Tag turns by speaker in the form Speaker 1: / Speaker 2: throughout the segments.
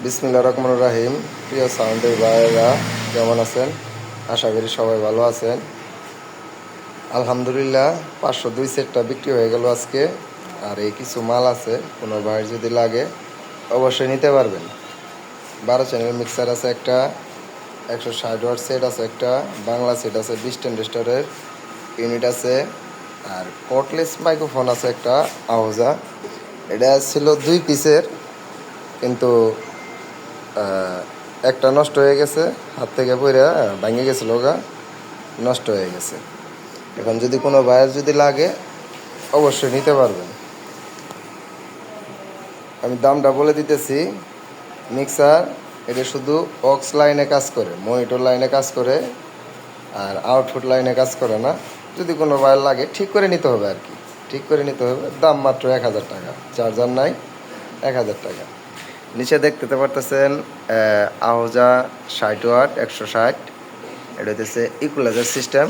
Speaker 1: বিসমিল্লাহির রহমানির রহিম। প্রিয় সাউন্ডের ভাইয়েরা কেমন আছেন? আশা করি সবাই ভালো আছেন। আলহামদুলিল্লাহ 502 সেটটা বিক্রি হয়ে গেল আজকে। আর এই কিছু মাল আছে, কোনো ভাইয়ের যদি লাগে অবশ্যই নিতে পারবেন। 12 চ্যানেল মিক্সার আছে একটা, 160 ওয়াট সেট আছে একটা, বাংলা সেট আছে 20 ট্রানজিস্টরের ইউনিট আছে, আর কর্ডলেস মাইক্রোফোন আছে একটা আওজা। এটা ছিল 2 পিসের, কিন্তু একটা নষ্ট হয়ে গেছে, হাত থেকে পড়ে ভেঙে গেছিল, নষ্ট হয়ে গেছে। এখন যদি কোনো ভাইয়ের যদি লাগে অবশ্যই নিতে পারবেন। আমি দামটা বলে দিতেছি। মিক্সার এটা শুধু অক্স লাইনে কাজ করে, মনিটর লাইনে কাজ করে, আর আউটপুট লাইনে কাজ করে না। যদি কোনো ভাইয়ের লাগে ঠিক করে নিতে হবে আর কি, ঠিক করে নিতে হবে। দাম মাত্র 1000 টাকা, চার্জার নাই, 1000 টাকা। নিচে দেখতে পারতেছেন আহোজা 60 ওয়াট 160। এটা হচ্ছে ইকুলাইজার সিস্টেম,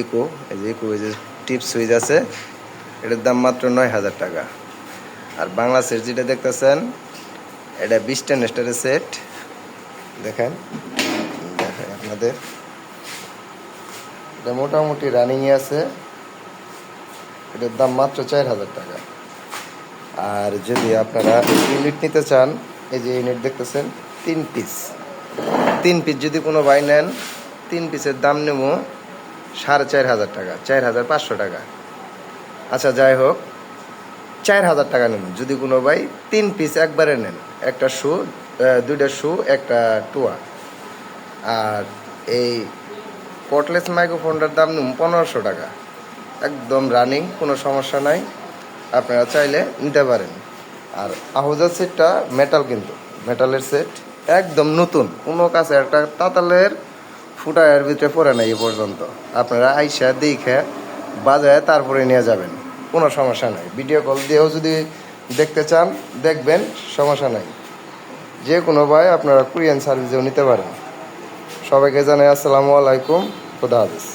Speaker 1: ইকো। এই যে ইকো, এই যে টিপ সুইচ আছে, এটার দাম মাত্র 9000 টাকা। আর বাংলা সেট যেটা দেখতেছেন, এটা 20 ট্রানজিস্টরের সেট। দেখেন আপনাদের, এটা মোটামুটি রানিংয়ে আছে। এটার দাম মাত্র 4000 টাকা। আর যদি আপনারা ইউনিট নিতে চান, এই যে ইউনিট দেখতেছেন 3 পিস, 3 পিস যদি কোনো ভাই নেন, 3 পিসের দাম নেব 4500 টাকা, 4500 টাকা। আচ্ছা যাই হোক, 4000 টাকা নেবেন যদি কোনো ভাই 3 পিস একবারে নেন, একটা শু, 2টা শু, একটা টুয়া। আর এই কর্ডলেস মাইক্রোফোনটার দাম নেব 1500 টাকা, একদম রানিং, কোনো সমস্যা নাই, আপনারা চাইলে নিতে পারেন। আর আহুজার সেটটা মেটাল, কিন্তু মেটালের সেট, একদম নতুন, কোনো কাছে একটা তাতালের ফুটায়ের ভিতরে পড়ে নাই এ পর্যন্ত। আপনারা আইসা দেখে বাজারে তারপরে নিয়ে যাবেন, কোনো সমস্যা নাই। ভিডিও কল দিয়েও যদি দেখতে চান দেখবেন, সমস্যা নাই। যে কোনো ভাই আপনারা কুরিয়ান সার্ভিসেও নিতে পারেন। সবাইকে জানাই আসসালামু আলাইকুম, খুদা হাফেজ।